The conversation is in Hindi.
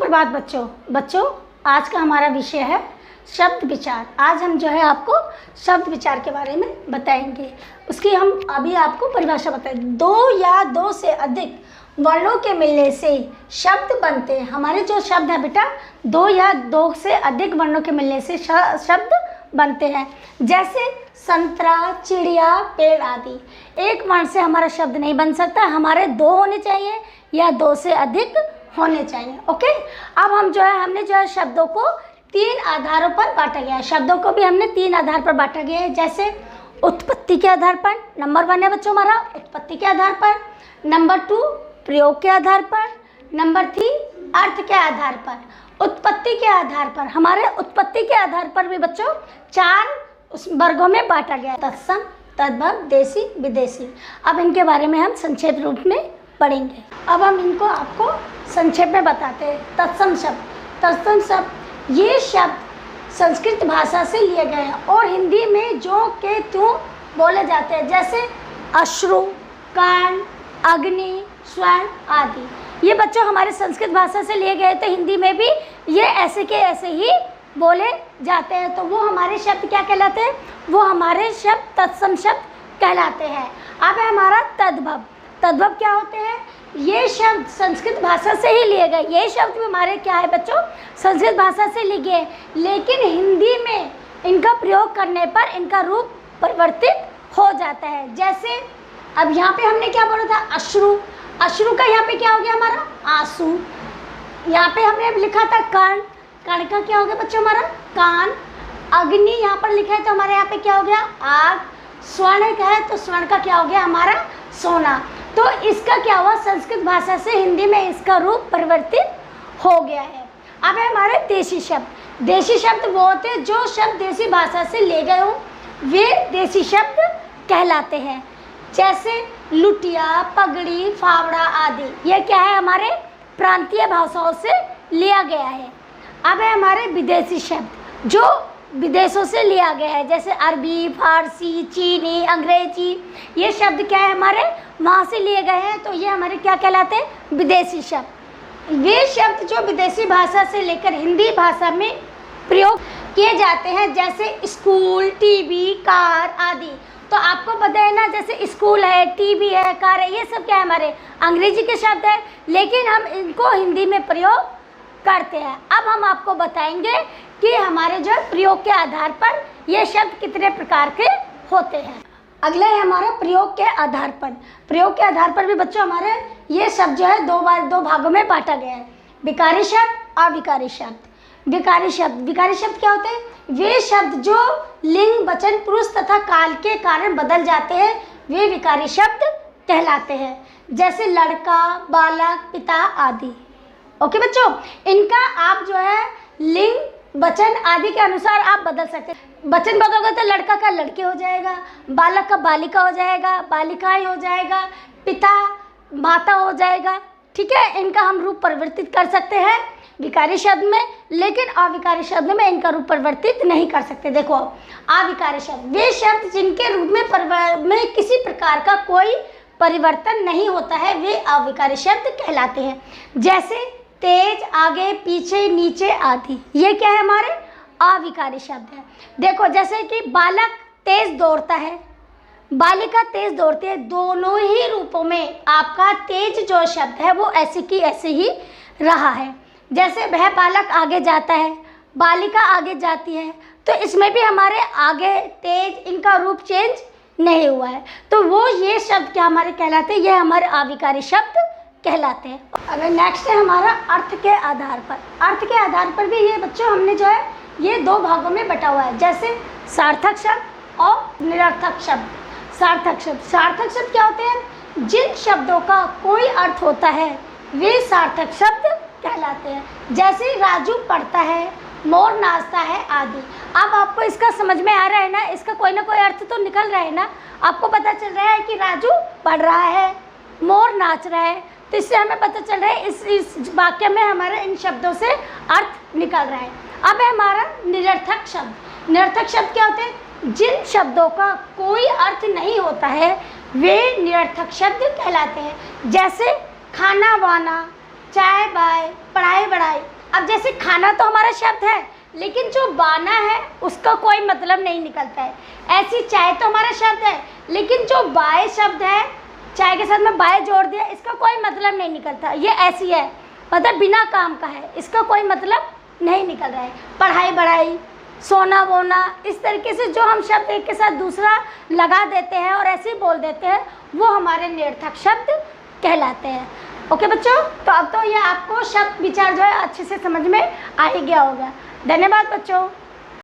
सुप्रभात बच्चों, आज का हमारा विषय है शब्द विचार। आज हम जो है आपको शब्द विचार के बारे में बताएंगे। उसकी हम अभी आपको परिभाषा बताएं। दो या दो से अधिक वर्णों के मिलने से शब्द बनते हैं। हमारे जो शब्द है बेटा, दो या दो से अधिक वर्णों के मिलने से शब्द बनते हैं। जैसे संतरा, चिड़िया, पेड़ आदि। एक वर्ण से हमारा शब्द नहीं बन सकता, हमारे दो होने चाहिए या दो से अधिक होने चाहिए। ओके, अब हमने जो है शब्दों को तीन आधारों पर बांटा गया है। शब्दों को भी हमने तीन आधार पर बांटा गया है। जैसे उत्पत्ति के आधार पर, नंबर 1 है बच्चों हमारा उत्पत्ति के आधार पर, नंबर 2 प्रयोग के आधार पर, नंबर 3 अर्थ के आधार पर। उत्पत्ति के आधार पर, हमारे उत्पत्ति के आधार पर भी बच्चों 4 उस वर्गों में बांटा गया है। तत्सम, तद्भव, देशी, विदेशी। अब इनके बारे में हम संक्षेप रूप में पढ़ेंगे। अब हम इनको आपको संक्षेप में बताते हैं। तत्सम शब्द, ये शब्द संस्कृत भाषा से लिए गए हैं और हिंदी में जो के त्यों बोले जाते हैं। जैसे अश्रु, कर्ण, अग्नि, स्वर्ण आदि। ये बच्चों हमारे संस्कृत भाषा से लिए गए थे। हिंदी में भी ये ऐसे के ऐसे ही बोले जाते हैं। तो वो हमारे शब्द क्या कहलाते हैं? वो हमारे शब्द तत्सम शब्द कहलाते हैं। अब है हमारा तद्भव। तद्भव क्या होते हैं? ये शब्द संस्कृत भाषा से ही लिए गए। ये शब्द भी हमारे क्या है बच्चों? संस्कृत भाषा से लिए गए, लेकिन हिंदी में इनका प्रयोग करने पर इनका रूप परिवर्तित हो जाता है। जैसे अब यहाँ पे हमने क्या बोला था? अश्रु। अश्रु का यहाँ पे क्या हो गया हमारा? आंसू। यहाँ पे हमने लिखा था कर्ण। कर्ण का क्या हो गया बच्चों हमारा? कान। अग्नि यहाँ पर लिखा है तो हमारे यहाँ पे क्या हो गया? आग। स्वर्ण का है तो स्वर्ण का क्या हो गया हमारा? सोना। तो इसका क्या हुआ? संस्कृत भाषा से हिंदी में इसका रूप परिवर्तित हो गया है। अब है हमारे देशी शब्द। देशी शब्द वो होते हैं जो शब्द देशी भाषा से ले गए हों, वे देशी शब्द कहलाते हैं। जैसे लुटिया, पगड़ी, फावड़ा आदि। ये क्या है? हमारे प्रांतीय भाषाओं से लिया गया है। अब है हमारे विदेशी शब्द जो विदेशों से लिया गया है। जैसे अरबी, फारसी, चीनी, अंग्रेजी। ये शब्द क्या है? हमारे वहाँ से लिए गए हैं। तो ये हमारे क्या कहलाते हैं? विदेशी शब्द। वे शब्द जो विदेशी भाषा से लेकर हिंदी भाषा में प्रयोग किए जाते हैं। जैसे स्कूल, टीवी, कार आदि। तो आपको पता है ना, जैसे स्कूल है, टीवी है, कार है, ये सब क्या है? हमारे अंग्रेजी के शब्द है, लेकिन हम इनको हिंदी में प्रयोग करते हैं। अब हम आपको बताएंगे कि हमारे जो प्रयोग के आधार पर ये शब्द कितने प्रकार के होते हैं। अगला है हमारा प्रयोग के आधार पर। प्रयोग के आधार पर भी बच्चों हमारे ये शब्द जो है दो भागों में बांटा गया है। विकारी शब्द, अविकारी शब्द। विकारी शब्द क्या होते हैं? वे शब्द जो लिंग, वचन, पुरुष तथा काल के कारण बदल जाते हैं, वे विकारी शब्द कहलाते हैं। जैसे लड़का, बालक, पिता आदि। ओके बच्चों, इनका आप जो है लिंग, वचन आदि के अनुसार आप बदल सकते हैं। वचन बदलोगे तो लड़का का लड़के हो जाएगा, बालक का बालिका हो जाएगा, बालिकाएं हो जाएगा, पिता माता हो जाएगा। ठीक है, इनका हम रूप परिवर्तित कर सकते हैं विकारी शब्द में, लेकिन अविकारी शब्द में इनका रूप परिवर्तित नहीं कर सकते। देखो, अविकारी शब्द वे शब्द जिनके रूप में किसी प्रकार का कोई परिवर्तन नहीं होता है, वे अविकारी शब्द कहलाते हैं। जैसे तेज, आगे, पीछे, नीचे आदि। ये क्या है? हमारे अविकारी शब्द है। देखो, जैसे कि बालक तेज दौड़ता है, बालिका तेज दौड़ती है। दोनों ही रूपों में आपका तेज जो शब्द है वो ऐसे की ऐसे ही रहा है। जैसे वह बालक आगे जाता है, बालिका आगे जाती है, तो इसमें भी हमारे आगे, तेज, इनका रूप चेंज नहीं हुआ है। तो वो ये शब्द क्या हमारे कहलाते हैं? ये हमारे अविकारी शब्द कहलाते हैं। अगर नेक्स्ट है हमारा अर्थ के आधार पर। अर्थ के आधार पर भी ये बच्चों हमने जो है ये दो भागों में बटा हुआ है। जैसे सार्थक शब्द और निरर्थक शब्द। सार्थक शब्द क्या होते हैं? जिन शब्दों का कोई अर्थ होता है वे सार्थक शब्द कहलाते हैं। जैसे राजू पढ़ता है, मोर नाचता है आदि। अब आपको इसका समझ में आ रहा है ना? इसका कोई ना कोई अर्थ तो निकल रहा है ना? आपको पता चल रहा है कि राजू पढ़ रहा है, मोर नाच रहा है, तो इससे हमें पता चल रहा है इस वाक्य में हमारे इन शब्दों से अर्थ निकल रहा है। अब है हमारा निरर्थक शब्द। निरर्थक शब्द क्या होते हैं? जिन शब्दों का कोई अर्थ नहीं होता है वे निरर्थक शब्द कहलाते हैं। जैसे खाना वाना, चाय बाय, पढ़ाई बढ़ाई। अब जैसे खाना तो हमारा शब्द है, लेकिन जो बाना है उसका कोई मतलब नहीं निकलता है। ऐसी चाय तो हमारा शब्द है, लेकिन जो बाय शब्द है, चाय के साथ में बाय जोड़ दिया, इसका कोई मतलब नहीं निकलता। ये ऐसी है, मतलब बिना काम का है, इसका कोई मतलब नहीं निकल रहा है। पढ़ाई बढ़ाई, सोना वोना, इस तरीके से जो हम शब्द एक के साथ दूसरा लगा देते हैं और ऐसे ही बोल देते हैं, वो हमारे निरर्थक शब्द कहलाते हैं। ओके बच्चों, तो अब तो ये आपको शब्द विचार जो है अच्छे से समझ में आ ही गया होगा। धन्यवाद बच्चों।